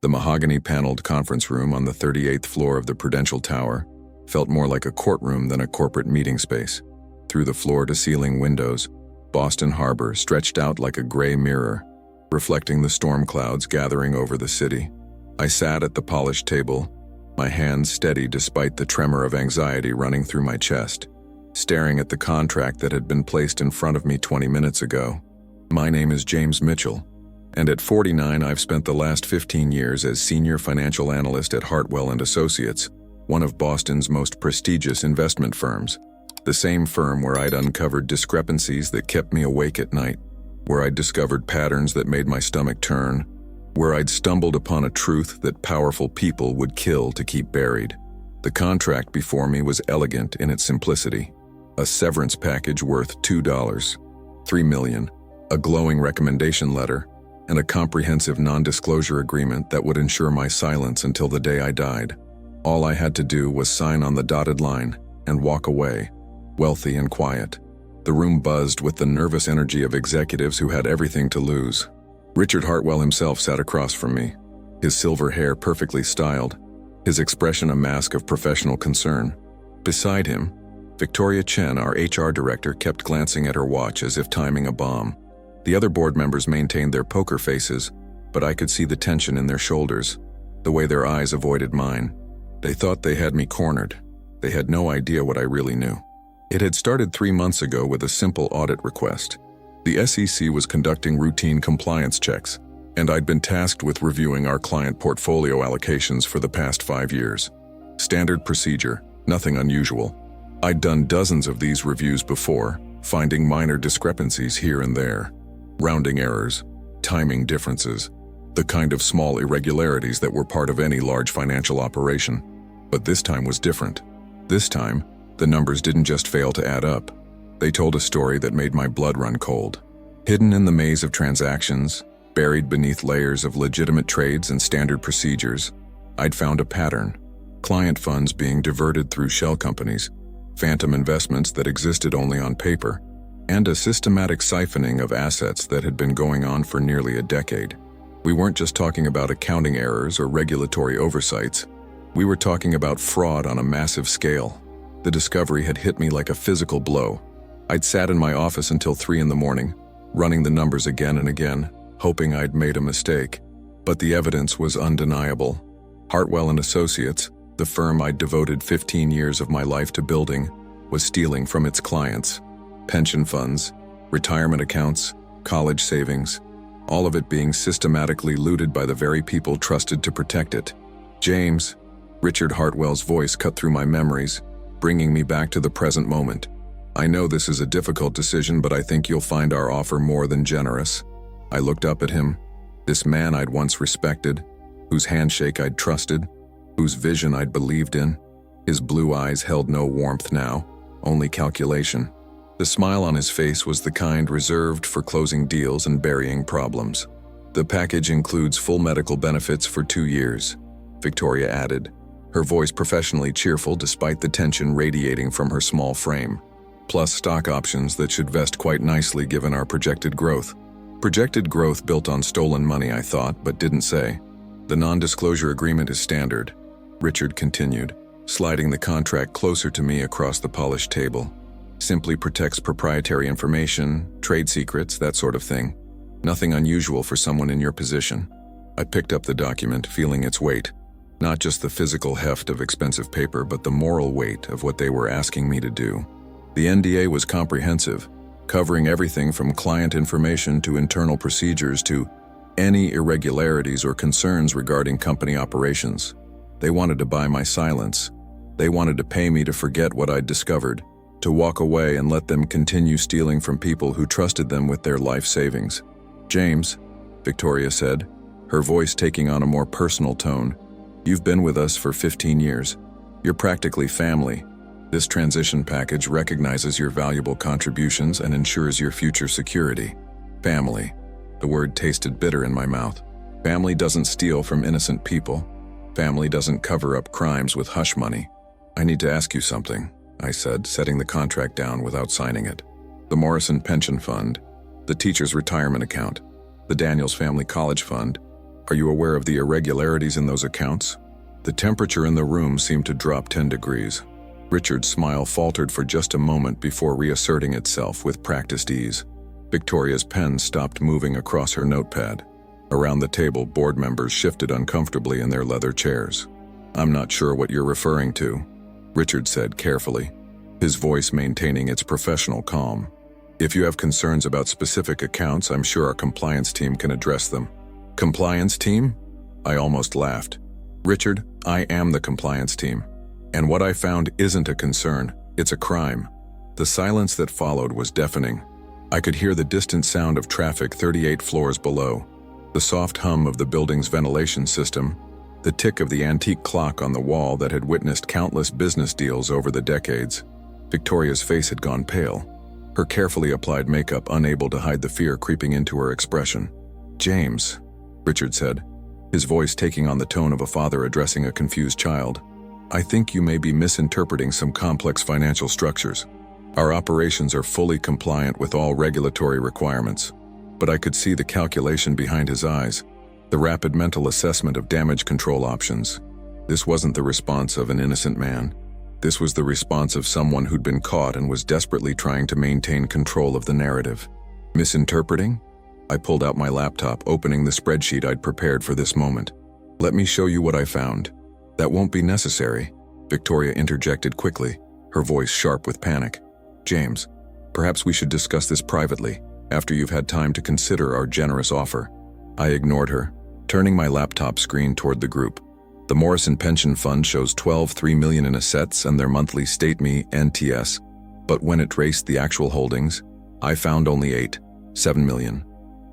The mahogany-paneled conference room on the 38th floor of the Prudential Tower felt more like a courtroom than a corporate meeting space. Through the floor-to-ceiling windows, Boston Harbor stretched out like a gray mirror, reflecting the storm clouds gathering over the city. I sat at the polished table, my hands steady despite the tremor of anxiety running through my chest, staring at the contract that had been placed in front of me 20 minutes ago. My name is James Mitchell, and at 49 I've spent the last 15 years as senior financial analyst at Hartwell & Associates, one of Boston's most prestigious investment firms. The same firm where I'd uncovered discrepancies that kept me awake at night, where I'd discovered patterns that made my stomach turn, where I'd stumbled upon a truth that powerful people would kill to keep buried. The contract before me was elegant in its simplicity. A severance package worth $2, $3 million, a glowing recommendation letter, and a comprehensive non-disclosure agreement that would ensure my silence until the day I died. All I had to do was sign on the dotted line and walk away, wealthy and quiet. The room buzzed with the nervous energy of executives who had everything to lose. Richard Hartwell himself sat across from me, his silver hair perfectly styled, his expression a mask of professional concern. Beside him, Victoria Chen, our HR director, kept glancing at her watch as if timing a bomb. The other board members maintained their poker faces, but I could see the tension in their shoulders, the way their eyes avoided mine. They thought they had me cornered. They had no idea what I really knew. It had started 3 months ago with a simple audit request. The SEC was conducting routine compliance checks, and I'd been tasked with reviewing our client portfolio allocations for the past 5 years. Standard procedure, nothing unusual. I'd done dozens of these reviews before, finding minor discrepancies here and there. Rounding errors, timing differences, the kind of small irregularities that were part of any large financial operation. But this time was different. This time, the numbers didn't just fail to add up. They told a story that made my blood run cold. Hidden in the maze of transactions, buried beneath layers of legitimate trades and standard procedures, I'd found a pattern. Client funds being diverted through shell companies, phantom investments that existed only on paper, and a systematic siphoning of assets that had been going on for nearly a decade. We weren't just talking about accounting errors or regulatory oversights. We were talking about fraud on a massive scale. The discovery had hit me like a physical blow. I'd sat in my office until 3 in the morning, running the numbers again and again, hoping I'd made a mistake. But the evidence was undeniable. Hartwell & Associates, the firm I'd devoted 15 years of my life to building, was stealing from its clients. Pension funds, retirement accounts, college savings, all of it being systematically looted by the very people trusted to protect it. James, Richard Hartwell's voice cut through my memories, bringing me back to the present moment. I know this is a difficult decision, but I think you'll find our offer more than generous. I looked up at him, this man I'd once respected, whose handshake I'd trusted, whose vision I'd believed in. His blue eyes held no warmth now, only calculation. The smile on his face was the kind reserved for closing deals and burying problems. The package includes full medical benefits for 2 years, Victoria added, her voice professionally cheerful despite the tension radiating from her small frame, plus stock options that should vest quite nicely given our projected growth. Projected growth built on stolen money, I thought, but didn't say. The non-disclosure agreement is standard, Richard continued, sliding the contract closer to me across the polished table. Simply protects proprietary information, trade secrets, that sort of thing. Nothing unusual for someone in your position. I picked up the document, feeling its weight. Not just the physical heft of expensive paper, but the moral weight of what they were asking me to do. The NDA was comprehensive, covering everything from client information to internal procedures to any irregularities or concerns regarding company operations. They wanted to buy my silence. They wanted to pay me to forget what I'd discovered, to walk away and let them continue stealing from people who trusted them with their life savings. James, Victoria said, her voice taking on a more personal tone, you've been with us for 15 years. You're practically family. This transition package recognizes your valuable contributions and ensures your future security. Family. The word tasted bitter in my mouth. Family doesn't steal from innocent people. Family doesn't cover up crimes with hush money. I need to ask you something, I said, setting the contract down without signing it. The Morrison Pension Fund, the teacher's retirement account, the Daniels Family College Fund, Are you aware of the irregularities in those accounts? The temperature in the room seemed to drop 10 degrees. Richard's smile faltered for just a moment before reasserting itself with practiced ease. Victoria's pen stopped moving across her notepad. Around the table, board members shifted uncomfortably in their leather chairs. "I'm not sure what you're referring to," Richard said carefully, his voice maintaining its professional calm. "If you have concerns about specific accounts, I'm sure our compliance team can address them." "Compliance team?" I almost laughed. "Richard, I am the compliance team. And what I found isn't a concern, it's a crime." The silence that followed was deafening. I could hear the distant sound of traffic 38 floors below, the soft hum of the building's ventilation system, the tick of the antique clock on the wall that had witnessed countless business deals over the decades. Victoria's face had gone pale, her carefully applied makeup unable to hide the fear creeping into her expression. "James," Richard said, his voice taking on the tone of a father addressing a confused child, "I think you may be misinterpreting some complex financial structures. Our operations are fully compliant with all regulatory requirements." But I could see the calculation behind his eyes, the rapid mental assessment of damage control options. This wasn't the response of an innocent man. This was the response of someone who'd been caught and was desperately trying to maintain control of the narrative. Misinterpreting? I pulled out my laptop, opening the spreadsheet I'd prepared for this moment. "Let me show you what I found." "That won't be necessary," Victoria interjected quickly, her voice sharp with panic. "James, perhaps we should discuss this privately, after you've had time to consider our generous offer." I ignored her, turning my laptop screen toward the group. The Morrison Pension Fund shows $12.3 million in assets and their monthly StateMe NTS, but when it traced the actual holdings, I found only $7 million.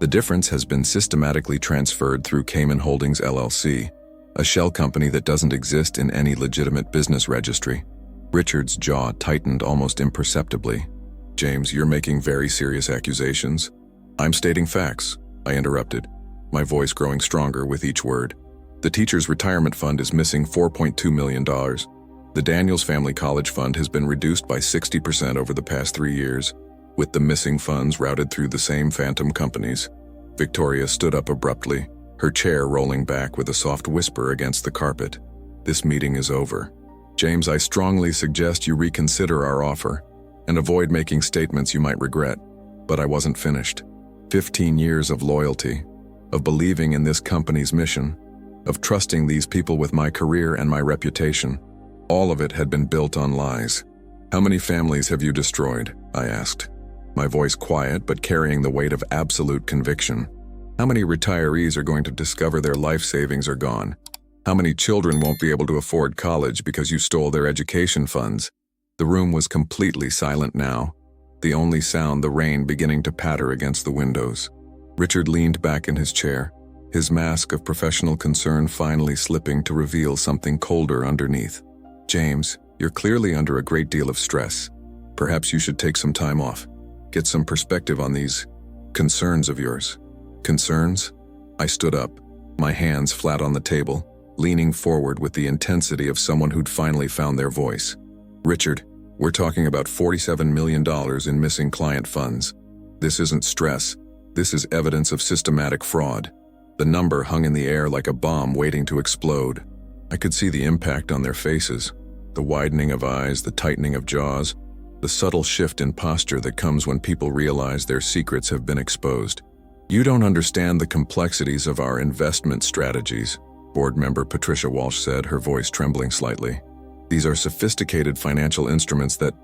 The difference has been systematically transferred through Cayman Holdings LLC, a shell company that doesn't exist in any legitimate business registry. Richard's jaw tightened almost imperceptibly. "James, you're making very serious accusations." "I'm stating facts," I interrupted, my voice growing stronger with each word. "The teacher's retirement fund is missing $4.2 million. The Daniels Family College Fund has been reduced by 60% over the past 3 years, with the missing funds routed through the same phantom companies." Victoria stood up abruptly, her chair rolling back with a soft whisper against the carpet. "This meeting is over. James, I strongly suggest you reconsider our offer and avoid making statements you might regret." But I wasn't finished. 15 years of loyalty, of believing in this company's mission, of trusting these people with my career and my reputation. All of it had been built on lies. "How many families have you destroyed?" I asked, my voice quiet but carrying the weight of absolute conviction. "How many retirees are going to discover their life savings are gone? How many children won't be able to afford college because you stole their education funds?" The room was completely silent now, the only sound the rain beginning to patter against the windows. Richard leaned back in his chair, his mask of professional concern finally slipping to reveal something colder underneath. "James, you're clearly under a great deal of stress. Perhaps you should take some time off, get some perspective on these concerns of yours." "Concerns?" I stood up, my hands flat on the table, leaning forward with the intensity of someone who'd finally found their voice. "Richard, we're talking about $47 million in missing client funds. This isn't stress. This is evidence of systematic fraud." The number hung in the air like a bomb waiting to explode. I could see the impact on their faces, the widening of eyes, the tightening of jaws, the subtle shift in posture that comes when people realize their secrets have been exposed. "You don't understand the complexities of our investment strategies," board member Patricia Walsh said, her voice trembling slightly. "These are sophisticated financial instruments that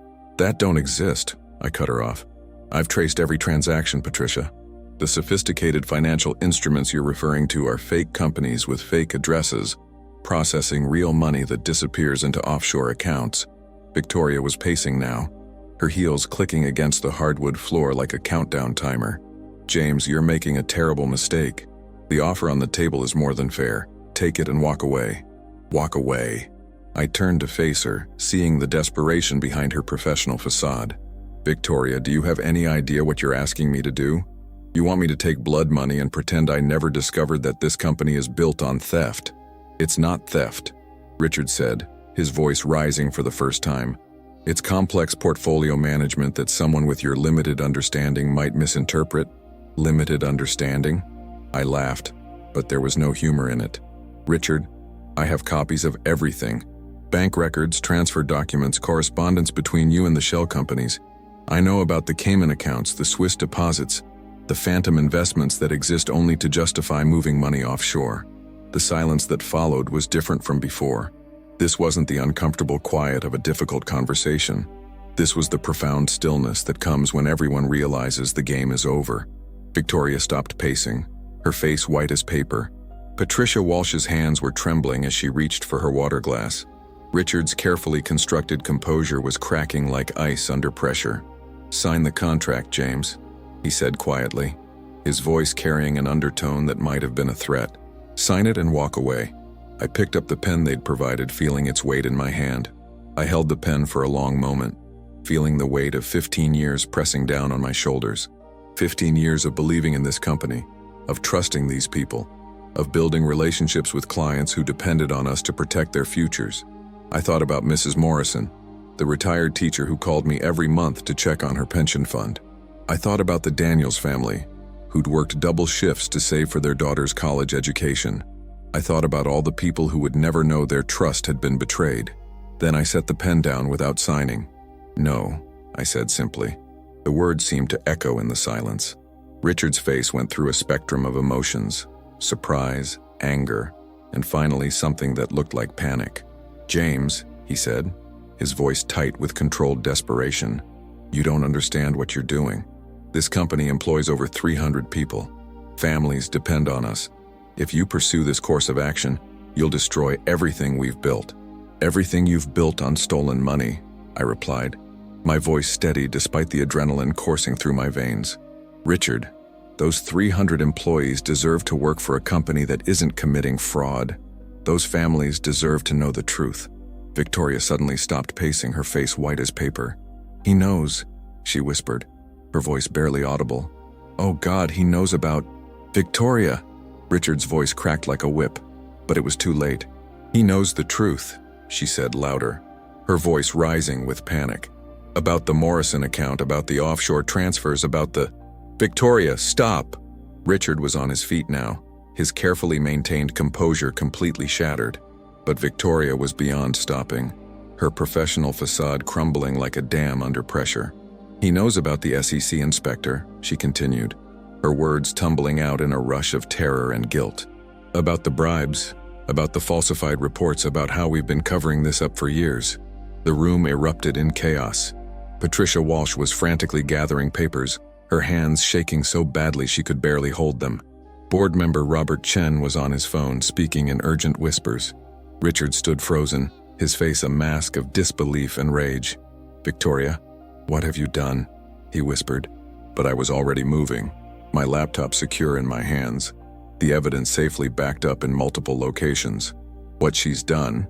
don't exist." I cut her off. "I've traced every transaction, Patricia. The sophisticated financial instruments you're referring to are fake companies with fake addresses, processing real money that disappears into offshore accounts." Victoria was pacing now, her heels clicking against the hardwood floor like a countdown timer. "James, you're making a terrible mistake. The offer on the table is more than fair. Take it and walk away." "Walk away." I turned to face her, seeing the desperation behind her professional facade. "Victoria, do you have any idea what you're asking me to do? You want me to take blood money and pretend I never discovered that this company is built on theft?" "It's not theft," Richard said, his voice rising for the first time. "It's complex portfolio management that someone with your limited understanding might misinterpret." "Limited understanding?" I laughed. but there was no humor in it. "Richard, I have copies of everything. Bank records, transfer documents, correspondence between you and the shell companies. I know about the Cayman accounts, the Swiss deposits, the phantom investments that exist only to justify moving money offshore." The silence that followed was different from before. This wasn't the uncomfortable quiet of a difficult conversation. This was the profound stillness that comes when everyone realizes the game is over. Victoria stopped pacing, her face white as paper. Patricia Walsh's hands were trembling as she reached for her water glass. Richard's carefully constructed composure was cracking like ice under pressure. "Sign the contract, James," he said quietly, his voice carrying an undertone that might have been a threat. "Sign it and walk away." I picked up the pen they'd provided, feeling its weight in my hand. I held the pen for a long moment, feeling the weight of 15 years pressing down on my shoulders. 15 years of believing in this company, of trusting these people, of building relationships with clients who depended on us to protect their futures. I thought about Mrs. Morrison, the retired teacher who called me every month to check on her pension fund. I thought about the Daniels family, who'd worked double shifts to save for their daughter's college education. I thought about all the people who would never know their trust had been betrayed. Then I set the pen down without signing. "No," I said simply. The words seemed to echo in the silence. Richard's face went through a spectrum of emotions: surprise, anger, and finally something that looked like panic. "James," he said, his voice tight with controlled desperation, "you don't understand what you're doing. This company employs over 300 people. Families depend on us. If you pursue this course of action, you'll destroy everything we've built." "Everything you've built on stolen money," I replied, my voice steady despite the adrenaline coursing through my veins. "Richard, those 300 employees deserve to work for a company that isn't committing fraud. Those families deserve to know the truth." Victoria suddenly stopped pacing, her face white as paper. "He knows," she whispered, her voice barely audible. "Oh God, he knows about—" "Victoria!" Richard's voice cracked like a whip, but it was too late. "He knows the truth," she said louder, her voice rising with panic. "About the Morrison account, about the offshore transfers, about the—" "Victoria, stop!" Richard was on his feet now, his carefully maintained composure completely shattered. But Victoria was beyond stopping, her professional facade crumbling like a dam under pressure. "He knows about the SEC inspector," she continued, her words tumbling out in a rush of terror and guilt. "About the bribes, about the falsified reports, about how we've been covering this up for years." The room erupted in chaos. Patricia Walsh was frantically gathering papers, her hands shaking so badly she could barely hold them. Board member Robert Chen was on his phone, speaking in urgent whispers. Richard stood frozen, his face a mask of disbelief and rage. "Victoria, what have you done?" he whispered. But I was already moving, my laptop secure in my hands, the evidence safely backed up in multiple locations. "What she's done,"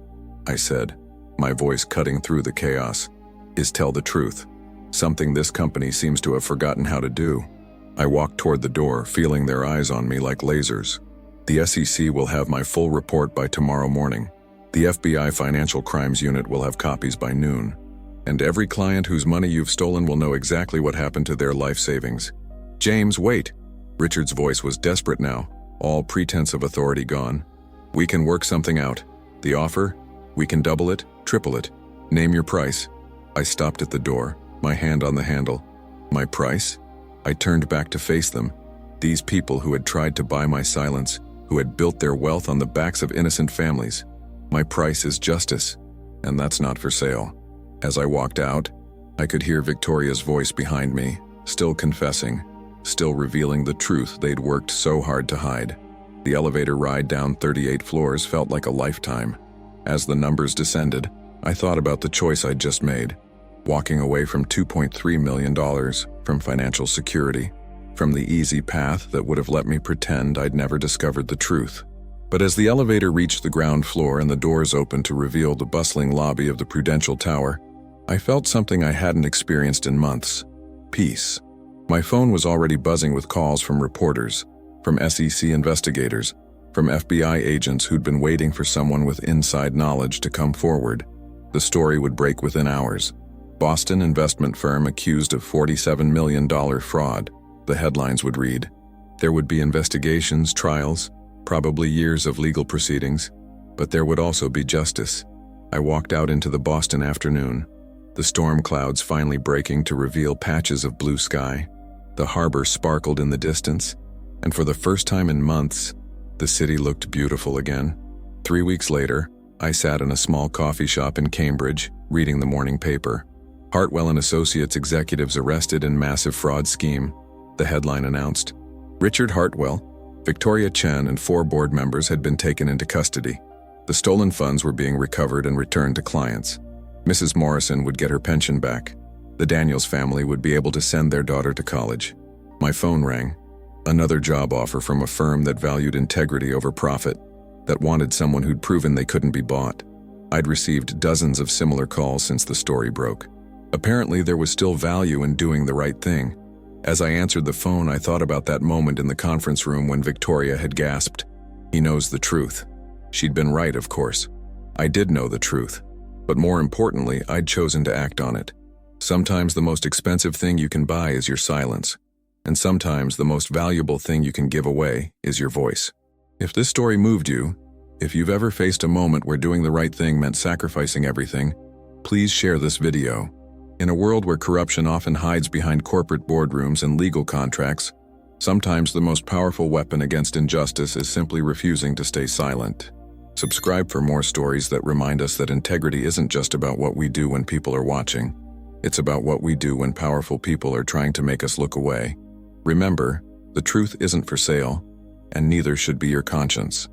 I said, my voice cutting through the chaos, "is tell the truth, something this company seems to have forgotten how to do." I walked toward the door, feeling their eyes on me like lasers. "The SEC will have my full report by tomorrow morning. The FBI Financial Crimes Unit will have copies by noon. And every client whose money you've stolen will know exactly what happened to their life savings." "James, wait!" Richard's voice was desperate now, all pretense of authority gone. "We can work something out. The offer? We can double it, triple it. Name your price." I stopped at the door, my hand on the handle. "My price?" I turned back to face them. These people who had tried to buy my silence, who had built their wealth on the backs of innocent families. "My price is justice, and that's not for sale." As I walked out, I could hear Victoria's voice behind me, still confessing, still revealing the truth they'd worked so hard to hide. The elevator ride down 38 floors felt like a lifetime. As the numbers descended, I thought about the choice I'd just made, walking away from $2.3 million, from financial security, from the easy path that would have let me pretend I'd never discovered the truth. But as the elevator reached the ground floor and the doors opened to reveal the bustling lobby of the Prudential Tower, I felt something I hadn't experienced in months: peace. My phone was already buzzing with calls from reporters, from SEC investigators, from FBI agents who'd been waiting for someone with inside knowledge to come forward. The story would break within hours. Boston investment firm accused of $47 million fraud, the headlines would read. There would be investigations, trials, Probably years of legal proceedings, but there would also be justice. I walked out into the Boston afternoon, the storm clouds finally breaking to reveal patches of blue sky. The harbor sparkled in the distance, and for the first time in months, the city looked beautiful again. 3 weeks later, I sat in a small coffee shop in Cambridge, reading the morning paper. Hartwell and Associates executives arrested in massive fraud scheme, the headline announced. Richard Hartwell, Victoria Chen, and 4 board members had been taken into custody. The stolen funds were being recovered and returned to clients. Mrs. Morrison would get her pension back. The Daniels family would be able to send their daughter to college. My phone rang. Another job offer from a firm that valued integrity over profit, that wanted someone who'd proven they couldn't be bought. I'd received dozens of similar calls since the story broke. Apparently, there was still value in doing the right thing. As I answered the phone, I thought about that moment in the conference room when Victoria had gasped, "He knows the truth." She'd been right, of course. I did know the truth. But more importantly, I'd chosen to act on it. Sometimes the most expensive thing you can buy is your silence. And sometimes the most valuable thing you can give away is your voice. If this story moved you, if you've ever faced a moment where doing the right thing meant sacrificing everything, please share this video. In a world where corruption often hides behind corporate boardrooms and legal contracts, sometimes the most powerful weapon against injustice is simply refusing to stay silent. Subscribe for more stories that remind us that integrity isn't just about what we do when people are watching. It's about what we do when powerful people are trying to make us look away. Remember, the truth isn't for sale, and neither should be your conscience.